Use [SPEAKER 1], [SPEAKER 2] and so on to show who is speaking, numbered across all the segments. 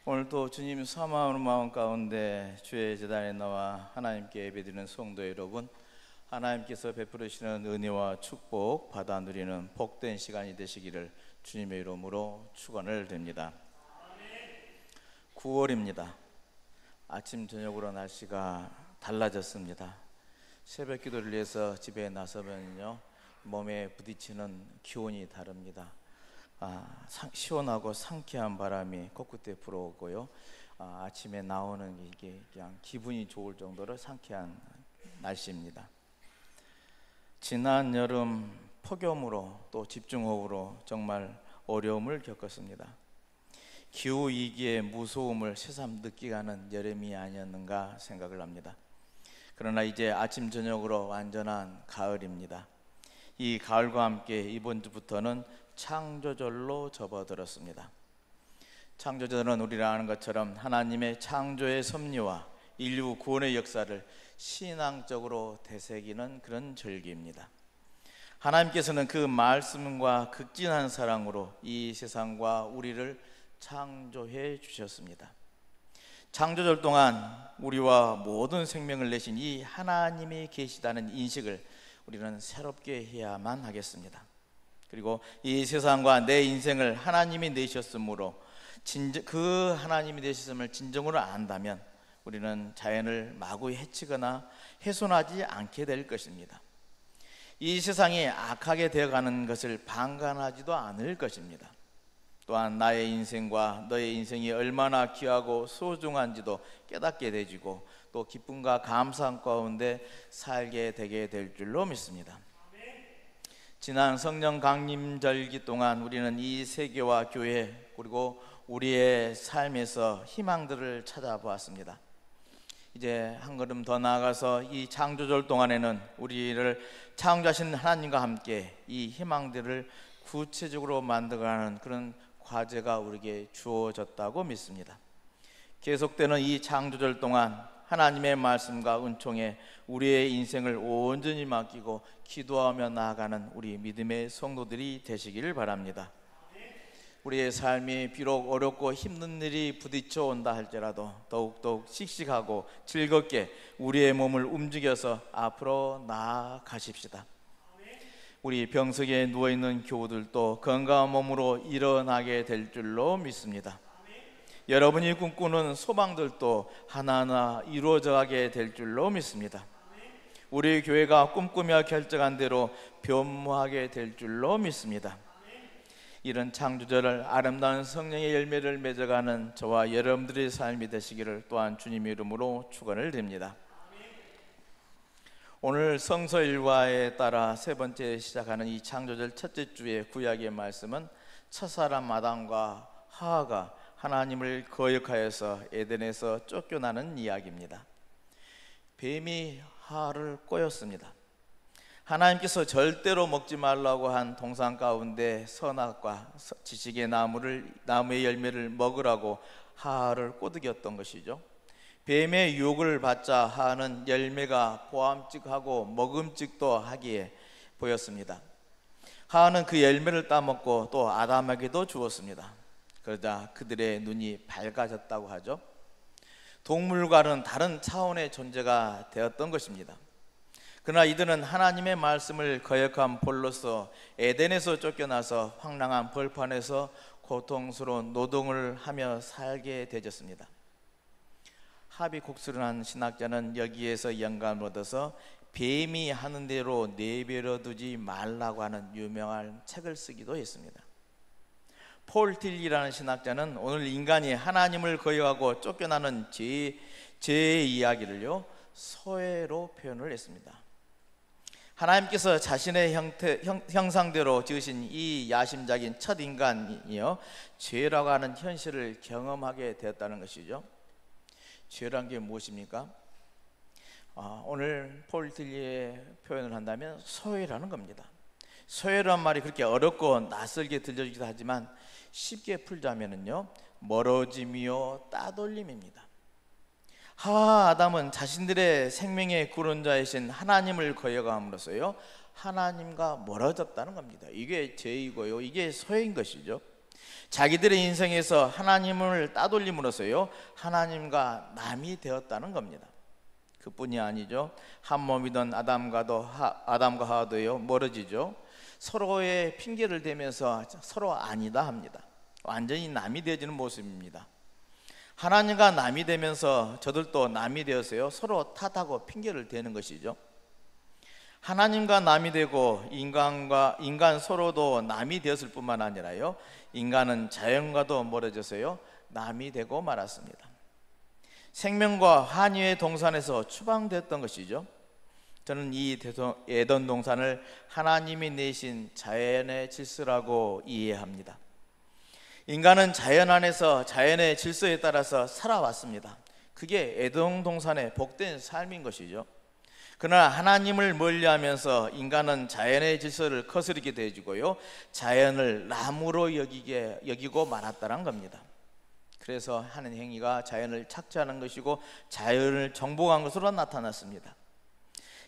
[SPEAKER 1] 오늘도 주님 사모하는 마음 가운데 주의 제단에 나와 하나님께 예배드리는 성도 여러분, 하나님께서 베풀으시는 은혜와 축복 받아 누리는 복된 시간이 되시기를 주님의 이름으로 축원을 드립니다. 9월입니다. 아침 저녁으로 날씨가 달라졌습니다. 새벽 기도를 위해서 집에 나서면요, 몸에 부딪히는 기온이 다릅니다. 시원하고 상쾌한 바람이 코끝에 불어오고요. 아침에 나오는 이게 그냥 기분이 좋을 정도로 상쾌한 날씨입니다. 지난 여름 폭염으로 또 집중호우로 정말 어려움을 겪었습니다. 기후 위기의 무서움을 새삼 느끼게 하는 여름이 아니었는가 생각을 합니다. 그러나 이제 아침 저녁으로 완전한 가을입니다. 이 가을과 함께 이번 주부터는 창조절로 접어들었습니다. 창조절은 우리가 아는 것처럼 하나님의 창조의 섭리와 인류 구원의 역사를 신앙적으로 되새기는 그런 절기입니다. 하나님께서는 그 말씀과 극진한 사랑으로 이 세상과 우리를 창조해 주셨습니다. 창조절 동안 우리와 모든 생명을 내신 이 하나님이 계시다는 인식을 우리는 새롭게 해야만 하겠습니다. 그리고 이 세상과 내 인생을 하나님이 내셨으므로 그 하나님이 내셨음을 진정으로 안다면 우리는 자연을 마구 해치거나 훼손하지 않게 될 것입니다. 이 세상이 악하게 되어가는 것을 방관하지도 않을 것입니다. 또한 나의 인생과 너의 인생이 얼마나 귀하고 소중한지도 깨닫게 되지고 또 기쁨과 감사함 가운데 살게 되게 될 줄로 믿습니다. 지난 성령 강림절기 동안 우리는 이 세계와 교회 그리고 우리의 삶에서 희망들을 찾아보았습니다. 이제 한 걸음 더 나아가서 이 창조절 동안에는 우리를 창조하신 하나님과 함께 이 희망들을 구체적으로 만들어가는 그런 과제가 우리에게 주어졌다고 믿습니다. 계속되는 이 창조절 동안 하나님의 말씀과 은총에 우리의 인생을 온전히 맡기고 기도하며 나아가는 우리 믿음의 성도들이 되시기를 바랍니다. 우리의 삶이 비록 어렵고 힘든 일이 부딪혀 온다 할지라도 더욱더욱 씩씩하고 즐겁게 우리의 몸을 움직여서 앞으로 나아가십시다. 우리 병석에 누워있는 교우들도 건강한 몸으로 일어나게 될 줄로 믿습니다. 여러분이 꿈꾸는 소망들도 하나하나 이루어져가게 될 줄로 믿습니다. 우리 교회가 꿈꾸며 결정한 대로 변모하게 될 줄로 믿습니다. 이런 창조절을 아름다운 성령의 열매를 맺어가는 저와 여러분들의 삶이 되시기를 또한 주님의 이름으로 축원을 드립니다. 오늘 성서일과에 따라 세 번째 시작하는 이 창조절 첫째 주의 구약의 말씀은 첫사람 아담과 하와가 하나님을 거역하여서 에덴에서 쫓겨나는 이야기입니다. 뱀이 하와를 꼬였습니다. 하나님께서 절대로 먹지 말라고 한 동산 가운데 선악과 지식의 나무의 열매를 먹으라고 하와를 꼬드겼던 것이죠. 뱀의 유혹을 받자 하와는 열매가 보암직하고 먹음직도 하기에 보였습니다. 하와는 그 열매를 따먹고 또 아담에게도 주었습니다. 그러자 그들의 눈이 밝아졌다고 하죠. 동물과는 다른 차원의 존재가 되었던 것입니다. 그러나 이들은 하나님의 말씀을 거역한 벌로서 에덴에서 쫓겨나서 황량한 벌판에서 고통스러운 노동을 하며 살게 되졌습니다. 하비국스란 신학자는 여기에서 영감을 얻어서 뱀이 하는 대로 내버려 두지 말라고 하는 유명한 책을 쓰기도 했습니다. 폴 틸리라는 신학자는 오늘 인간이 하나님을 거역하고 쫓겨나는 죄의 이야기를요 소외로 표현을 했습니다. 하나님께서 자신의 형상대로 지으신 이 야심작인 첫 인간이요 죄라고 하는 현실을 경험하게 되었다는 것이죠. 죄란 게 무엇입니까? 오늘 폴 틸리의 표현을 한다면 소외라는 겁니다. 소외란 말이 그렇게 어렵고 낯설게 들려지기도 하지만 쉽게 풀자면은요 멀어짐이요 따돌림입니다. 하와 아담은 자신들의 생명의 구원자이신 하나님을 거역함으로써요 하나님과 멀어졌다는 겁니다. 이게 죄이고요 이게 소외인 것이죠. 자기들의 인생에서 하나님을 따돌림으로써요 하나님과 남이 되었다는 겁니다. 그뿐이 아니죠. 한 몸이던 아담과 하와도요 멀어지죠. 서로의 핑계를 대면서 서로 아니다 합니다. 완전히 남이 되어지는 모습입니다. 하나님과 남이 되면서 저들도 남이 되어서요 서로 탓하고 핑계를 대는 것이죠. 하나님과 남이 되고 인간 서로도 남이 되었을 뿐만 아니라요 인간은 자연과도 멀어져서요 남이 되고 말았습니다. 생명과 환희의 동산에서 추방됐던 것이죠. 저는 이 에덴 동산을 하나님이 내신 자연의 질서라고 이해합니다. 인간은 자연 안에서 자연의 질서에 따라서 살아왔습니다. 그게 에덴 동산의 복된 삶인 것이죠. 그러나 하나님을 멀리하면서 인간은 자연의 질서를 거스르게 되어지고요 자연을 남으로 여기고 말았다는 겁니다. 그래서 하는 행위가 자연을 착취하는 것이고 자연을 정복한 것으로 나타났습니다.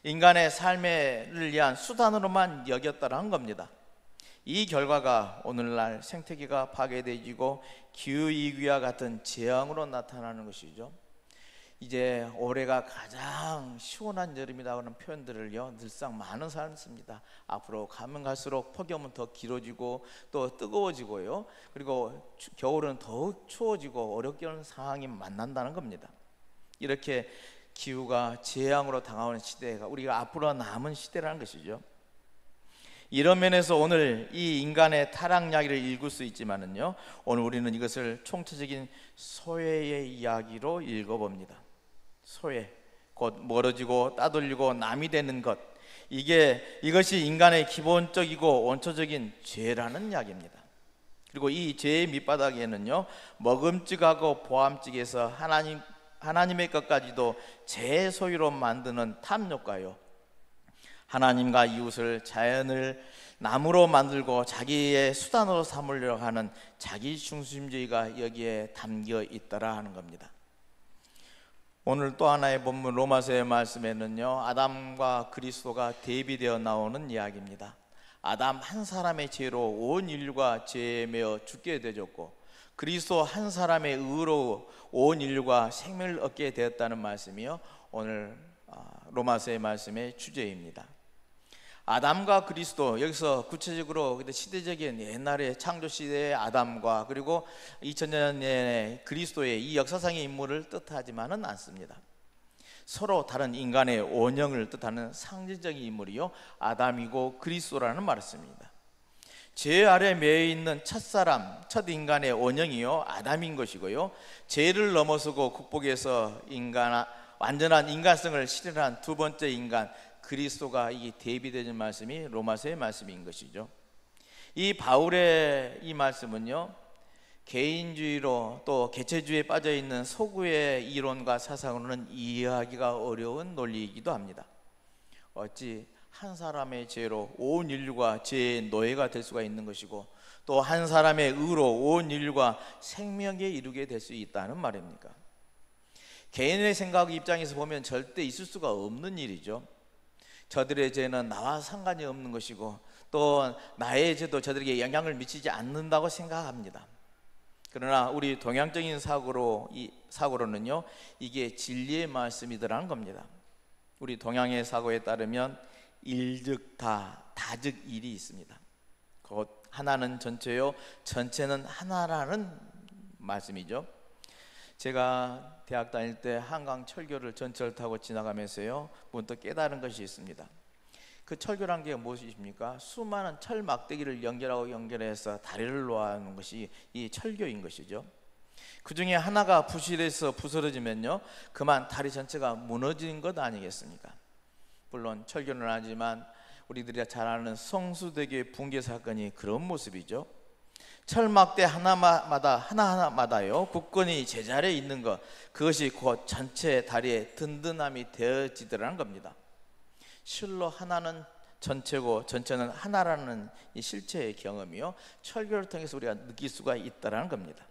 [SPEAKER 1] 인간의 삶을 위한 수단으로만 여겼다는 겁니다. 이 결과가 오늘날 생태계가 파괴되어지고 기후위기와 같은 재앙으로 나타나는 것이죠. 이제 올해가 가장 시원한 여름이라는 표현들을요 늘상 많은 사람이 씁니다. 앞으로 가면 갈수록 폭염은 더 길어지고 또 뜨거워지고요 그리고 겨울은 더욱 추워지고 어렵게 하는 상황이 만난다는 겁니다. 이렇게 기후가 재앙으로 다가오는 시대가 우리가 앞으로 남은 시대라는 것이죠. 이런 면에서 오늘 이 인간의 타락 이야기를 읽을 수 있지만은요 오늘 우리는 이것을 총체적인 소외의 이야기로 읽어봅니다. 소외, 곧 멀어지고 따돌리고 남이 되는 것, 이것이 인간의 기본적이고 원초적인 죄라는 이야기입니다. 그리고 이 죄의 밑바닥에는요 먹음직하고 보암직해서 하나님의 것까지도 제 소유로 만드는 탐욕과요 하나님과 이웃을 자연을 나무로 만들고 자기의 수단으로 삼으려고 하는 자기 중심주의가 여기에 담겨 있더라 하는 겁니다. 오늘 또 하나의 본문 로마서의 말씀에는요 아담과 그리스도가 대비되어 나오는 이야기입니다. 아담 한 사람의 죄로 온 인류가 죄에 매어 죽게 되었고 그리스도 한 사람의 의로 온 인류가 생명을 얻게 되었다는 말씀이요 오늘 로마서의 말씀의 주제입니다. 아담과 그리스도, 여기서 구체적으로 시대적인 옛날의 창조 시대의 아담과 그리고 2000년 전의 그리스도의 이 역사상의 인물을 뜻하지만은 않습니다. 서로 다른 인간의 원형을 뜻하는 상징적인 인물이요 아담이고 그리스도라는 말씀입니다. 죄 아래 매여 있는 첫 인간의 원형이요 아담인 것이고요 죄를 넘어서고 극복해서 완전한 인간성을 실현한 두 번째 인간 그리스도가 이 대비되는 말씀이 로마서의 말씀인 것이죠. 이 바울의 이 말씀은요 개인주의로 또 개체주의에 빠져있는 서구의 이론과 사상으로는 이해하기가 어려운 논리이기도 합니다. 어찌 한 사람의 죄로 온 인류가 죄의 노예가 될 수가 있는 것이고 또 한 사람의 의로 온 인류가 생명에 이르게 될 수 있다는 말입니까? 개인의 생각 입장에서 보면 절대 있을 수가 없는 일이죠. 저들의 죄는 나와 상관이 없는 것이고 또 나의 죄도 저들에게 영향을 미치지 않는다고 생각합니다. 그러나 우리 동양적인 사고로는요 이게 진리의 말씀이더라는 겁니다. 우리 동양의 사고에 따르면 일즉 다즉 일이 있습니다. 곧 하나는 전체요 전체는 하나라는 말씀이죠. 제가 대학 다닐 때 한강 철교를 전철 타고 지나가면서요 문득 깨달은 것이 있습니다. 그 철교란 게 무엇입니까? 수많은 철 막대기를 연결해서 다리를 놓아놓은 것이 이 철교인 것이죠. 그 중에 하나가 부실해서 부스러지면요 그만 다리 전체가 무너지는 것 아니겠습니까? 물론 철교는 아니지만 우리들이 잘 아는 성수대교의 붕괴 사건이 그런 모습이죠. 철막대 하나하나마다요 굳건히 제자리에 있는 것, 그것이 곧 전체 다리의 든든함이 되어지더라는 겁니다. 실로 하나는 전체고 전체는 하나라는 이 실체의 경험이요 철교를 통해서 우리가 느낄 수가 있다는 겁니다.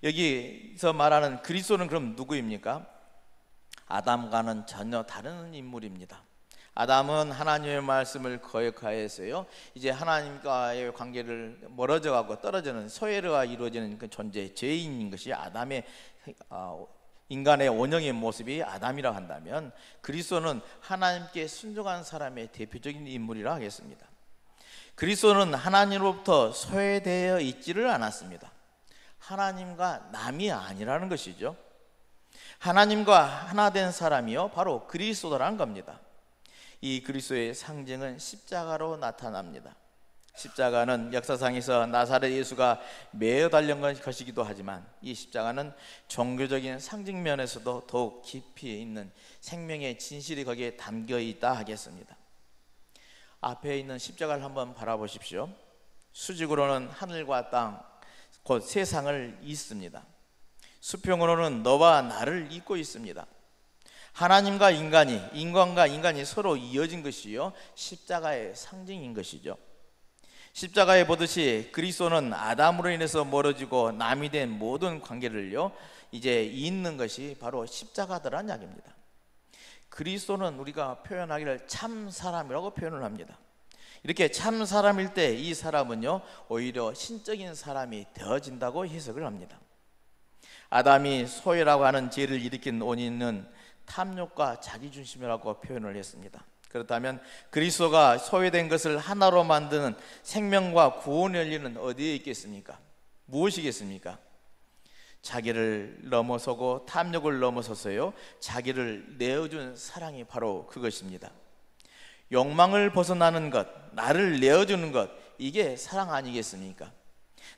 [SPEAKER 1] 여기서 말하는 그리스도는 그럼 누구입니까? 아담과는 전혀 다른 인물입니다. 아담은 하나님의 말씀을 거역하였어요. 이제 하나님과의 관계를 멀어져가고 떨어지는 소외가 이루어지는 그 존재, 죄인인 것이 아담의 인간의 원형의 모습이 아담이라 한다면, 그리스도는 하나님께 순종한 사람의 대표적인 인물이라 하겠습니다. 그리스도는 하나님으로부터 소외되어 있지를 않았습니다. 하나님과 남이 아니라는 것이죠. 하나님과 하나 된 사람이요 바로 그리스도라는 겁니다. 이 그리스도의 상징은 십자가로 나타납니다. 십자가는 역사상에서 나사렛 예수가 매어 달린 것이기도 하지만, 이 십자가는 종교적인 상징 면에서도 더욱 깊이 있는 생명의 진실이 거기에 담겨 있다 하겠습니다. 앞에 있는 십자가를 한번 바라보십시오. 수직으로는 하늘과 땅, 곧 세상을 잇습니다. 수평으로는 너와 나를 잇고 있습니다. 하나님과 인간이, 인간과 인간이 서로 이어진 것이요 십자가의 상징인 것이죠. 십자가에 보듯이 그리스도는 아담으로 인해서 멀어지고 남이 된 모든 관계를요 이제 잇는 것이 바로 십자가더란 이야기입니다. 그리스도는 우리가 표현하기를 참 사람이라고 표현을 합니다. 이렇게 참 사람일 때 이 사람은요 오히려 신적인 사람이 되어진다고 해석을 합니다. 아담이 소외라고 하는 죄를 일으킨 원인은 탐욕과 자기중심이라고 표현을 했습니다. 그렇다면 그리스도가 소외된 것을 하나로 만드는 생명과 구원의 원리는 어디에 있겠습니까? 무엇이겠습니까? 자기를 넘어서고 탐욕을 넘어서서요 자기를 내어준 사랑이 바로 그것입니다. 욕망을 벗어나는 것, 나를 내어주는 것, 이게 사랑 아니겠습니까?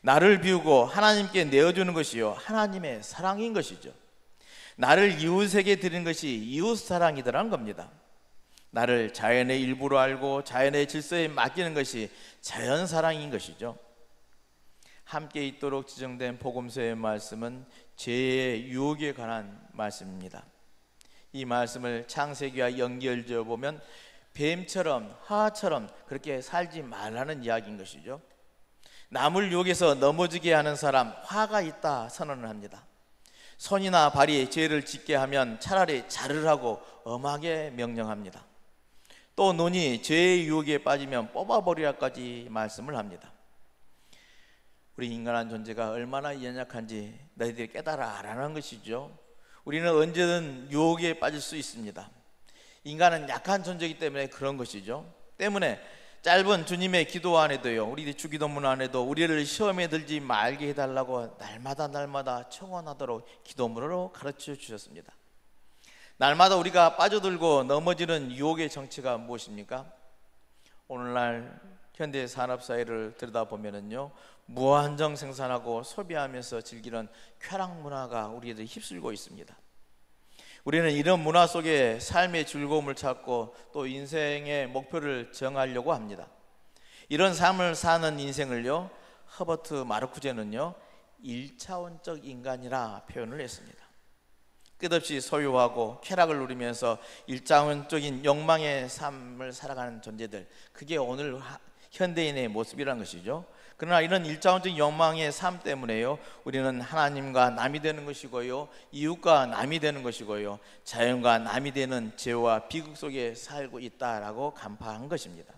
[SPEAKER 1] 나를 비우고 하나님께 내어주는 것이요 하나님의 사랑인 것이죠. 나를 이웃에게 드리는 것이 이웃사랑이더라는 겁니다. 나를 자연의 일부로 알고 자연의 질서에 맡기는 것이 자연사랑인 것이죠. 함께 있도록 지정된 복음서의 말씀은 죄의 유혹에 관한 말씀입니다. 이 말씀을 창세기와 연결지어 보면 뱀처럼 하하처럼 그렇게 살지 말라는 이야기인 것이죠. 남을 유혹해서 넘어지게 하는 사람, 화가 있다 선언을 합니다. 손이나 발이 죄를 짓게 하면 차라리 자를 하고 엄하게 명령합니다. 또 눈이 죄의 유혹에 빠지면 뽑아버리라까지 말씀을 합니다. 우리 인간한 존재가 얼마나 연약한지 너희들이 깨달아라는 것이죠. 우리는 언제든 유혹에 빠질 수 있습니다. 인간은 약한 존재이기 때문에 그런 것이죠. 때문에 짧은 주님의 기도 안에도요, 우리 주기도문 안에도 우리를 시험에 들지 말게 해달라고 날마다 청원하도록 기도문으로 가르쳐 주셨습니다. 날마다 우리가 빠져들고 넘어지는 유혹의 정체가 무엇입니까? 오늘날 현대 산업사회를 들여다보면요 무한정 생산하고 소비하면서 즐기는 쾌락 문화가 우리를 휩쓸고 있습니다. 우리는 이런 문화 속에 삶의 즐거움을 찾고 또 인생의 목표를 정하려고 합니다. 이런 삶을 사는 인생을요 허버트 마르쿠제는요 1차원적 인간이라 표현을 했습니다. 끝없이 소유하고 쾌락을 누리면서 일차원적인 욕망의 삶을 살아가는 존재들, 그게 오늘 현대인의 모습이라는 것이죠. 그러나 이런 일차원적인 욕망의 삶 때문에요 우리는 하나님과 남이 되는 것이고요 이웃과 남이 되는 것이고요 자연과 남이 되는 죄와 비극 속에 살고 있다라고 간파한 것입니다.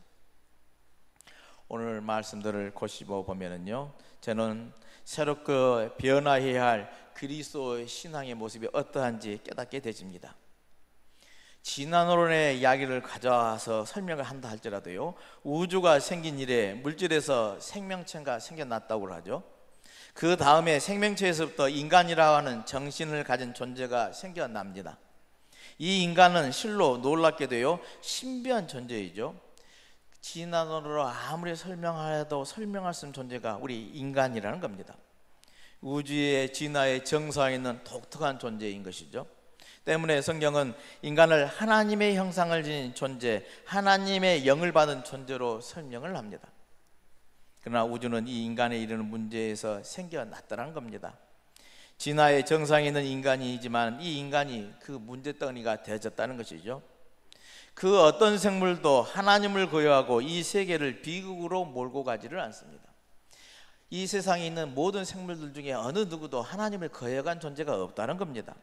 [SPEAKER 1] 오늘 말씀들을 고집어 보면은요 저는 새롭게 변화해야 할 그리스도의 신앙의 모습이 어떠한지 깨닫게 되집니다. 진화론의 이야기를 가져와서 설명을 한다 할지라도요 우주가 생긴 이래 물질에서 생명체가 생겨났다고 하죠. 그 다음에 생명체에서부터 인간이라고 하는 정신을 가진 존재가 생겨납니다. 이 인간은 실로 놀랍게도요 신비한 존재이죠. 진화론으로 아무리 설명해도 설명할 수 없는 존재가 우리 인간이라는 겁니다. 우주의 진화의 정상에 있는 독특한 존재인 것이죠. 때문에 성경은 인간을 하나님의 형상을 지닌 존재, 하나님의 영을 받은 존재로 설명을 합니다. 그러나 우주는 이 인간에 이르는 문제에서 생겨났다는 겁니다. 진화의 정상에 있는 인간이지만 이 인간이 그 문제덩이가 되어졌다는 것이죠. 그 어떤 생물도 하나님을 거역하고 이 세계를 비극으로 몰고 가지를 않습니다. 이 세상에 있는 모든 생물들 중에 어느 누구도 하나님을 거역한 존재가 없다는 겁니다.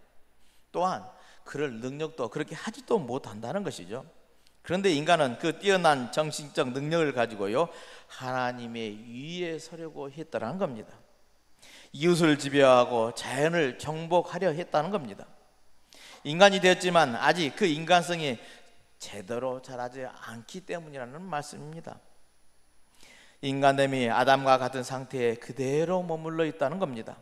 [SPEAKER 1] 또한 그럴 능력도 그렇게 하지도 못한다는 것이죠. 그런데 인간은 그 뛰어난 정신적 능력을 가지고요, 하나님의 위에 서려고 했다는 겁니다. 이웃을 지배하고 자연을 정복하려 했다는 겁니다. 인간이 되었지만 아직 그 인간성이 제대로 자라지 않기 때문이라는 말씀입니다. 인간됨이 아담과 같은 상태에 그대로 머물러 있다는 겁니다.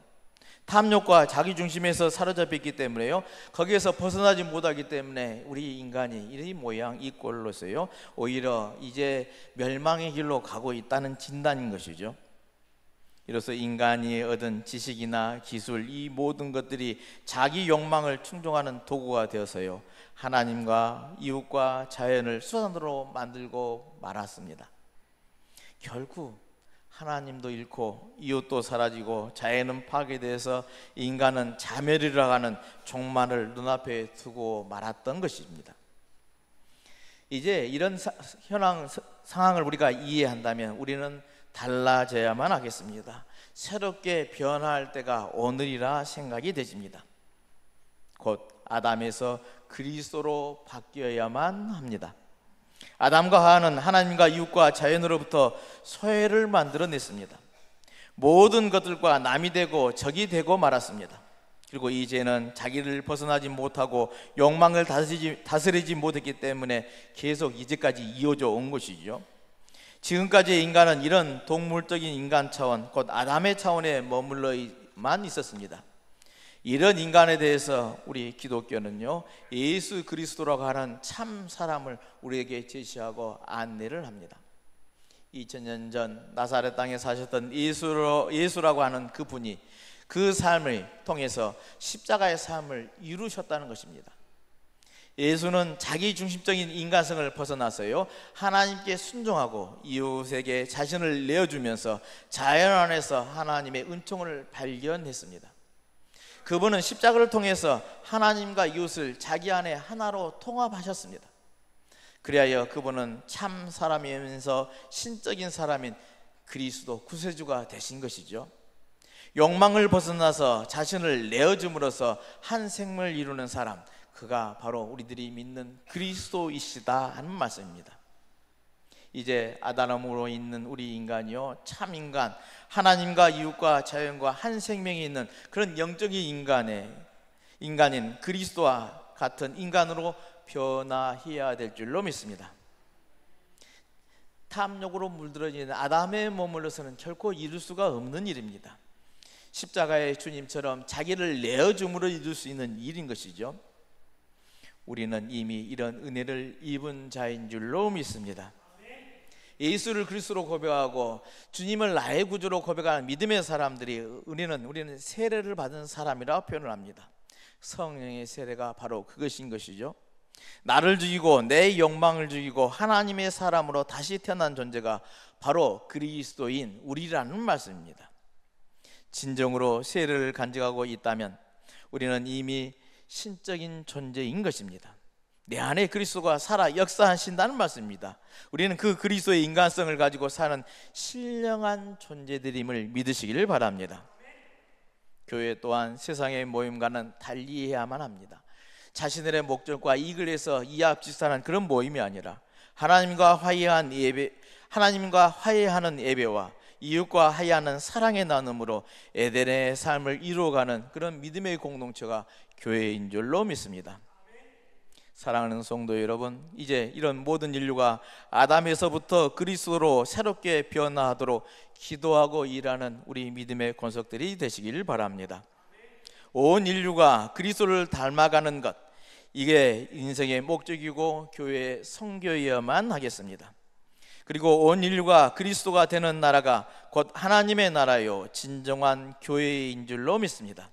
[SPEAKER 1] 탐욕과 자기중심에서 사로잡혔기 때문에요, 거기에서 벗어나지 못하기 때문에 우리 인간이 이 모양 이 꼴로서요, 오히려 이제 멸망의 길로 가고 있다는 진단인 것이죠. 이로써 인간이 얻은 지식이나 기술, 이 모든 것들이 자기 욕망을 충족하는 도구가 되어서요, 하나님과 이웃과 자연을 수단으로 만들고 말았습니다. 결국 하나님도 잃고 이웃도 사라지고 자연은 파괴돼서 인간은 자멸이라 하는 종말을 눈앞에 두고 말았던 것입니다. 이제 이런 상황을 우리가 이해한다면 우리는 달라져야만 하겠습니다. 새롭게 변화할 때가 오늘이라 생각이 되집니다. 곧 아담에서 그리스도로 바뀌어야만 합니다. 아담과 하와는 하나님과 이웃과 자연으로부터 소외를 만들어냈습니다. 모든 것들과 남이 되고 적이 되고 말았습니다. 그리고 이제는 자기를 벗어나지 못하고 욕망을 다스리지 못했기 때문에 계속 이제까지 이어져 온 것이죠. 지금까지의 인간은 이런 동물적인 인간 차원, 곧 아담의 차원에 머물러만 있었습니다. 이런 인간에 대해서 우리 기독교는요, 예수 그리스도라고 하는 참 사람을 우리에게 제시하고 안내를 합니다. 2000년 전 나사렛 땅에 사셨던 예수라고 하는 그분이 그 삶을 통해서 십자가의 삶을 이루셨다는 것입니다. 예수는 자기중심적인 인간성을 벗어나서요, 하나님께 순종하고 이웃에게 자신을 내어주면서 자연 안에서 하나님의 은총을 발견했습니다. 그분은 십자가를 통해서 하나님과 이웃을 자기 안에 하나로 통합하셨습니다. 그리하여 그분은 참 사람이면서 신적인 사람인 그리스도 구세주가 되신 것이죠. 욕망을 벗어나서 자신을 내어줌으로써 한 생명을 이루는 사람, 그가 바로 우리들이 믿는 그리스도이시다 하는 말씀입니다. 이제 아담으로 있는 우리 인간이요, 참 인간, 하나님과 이웃과 자연과 한 생명이 있는 그런 영적인 인간인 그리스도와 같은 인간으로 변화해야 될 줄로 믿습니다. 탐욕으로 물들어진 아담의 머물러서는 결코 이룰 수가 없는 일입니다. 십자가의 주님처럼 자기를 내어줌으로 이룰 수 있는 일인 것이죠. 우리는 이미 이런 은혜를 입은 자인 줄로 믿습니다. 예수를 그리스도로 고백하고 주님을 나의 구주로 고백하는 믿음의 사람들이 우리는 세례를 받은 사람이라 표현을 합니다. 성령의 세례가 바로 그것인 것이죠. 나를 죽이고 내 욕망을 죽이고 하나님의 사람으로 다시 태어난 존재가 바로 그리스도인 우리라는 말씀입니다. 진정으로 세례를 간직하고 있다면 우리는 이미 신적인 존재인 것입니다. 내 안에 그리스도가 살아 역사하신다는 말씀입니다. 우리는 그 그리스도의 인간성을 가지고 사는 신령한 존재들임을 믿으시기를 바랍니다. 교회 또한 세상의 모임과는 달리해야만 합니다. 자신들의 목적과 이익을 위해서 이합집산한 그런 모임이 아니라 하나님과 화해하는 예배와 이웃과 화해하는 사랑의 나눔으로 에덴의 삶을 이루어가는 그런 믿음의 공동체가 교회인 줄로 믿습니다. 사랑하는 성도 여러분, 이제 이런 모든 인류가 아담에서부터 그리스도로 새롭게 변화하도록 기도하고 일하는 우리 믿음의 권속들이 되시길 바랍니다. 온 인류가 그리스도를 닮아가는 것, 이게 인생의 목적이고 교회의 선교여야만 하겠습니다. 그리고 온 인류가 그리스도가 되는 나라가 곧 하나님의 나라요 진정한 교회인 줄로 믿습니다.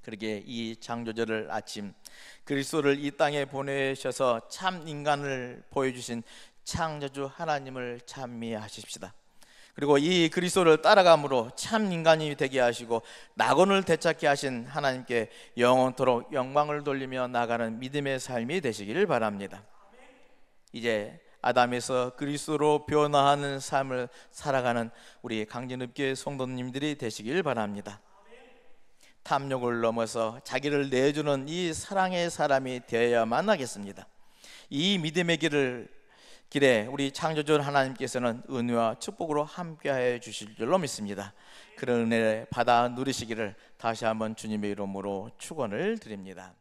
[SPEAKER 1] 그러기에 이 창조절을 아침 그리스도를 이 땅에 보내셔서 참 인간을 보여주신 창조주 하나님을 찬미하십시다. 그리고 이 그리스도를 따라감으로 참 인간이 되게 하시고 낙원을 되찾게 하신 하나님께 영원토록 영광을 돌리며 나가는 믿음의 삶이 되시기를 바랍니다. 이제 아담에서 그리스도로 변화하는 삶을 살아가는 우리 강진읍교회 성도님들이 되시길 바랍니다. 탐욕을 넘어서 자기를 내주는 이 사랑의 사람이 되어야만 하겠습니다. 이 믿음의 길에 우리 창조주 하나님께서는 은혜와 축복으로 함께하여 주실 줄로 믿습니다. 그런 은혜 받아 누리시기를 다시 한번 주님의 이름으로 축원을 드립니다.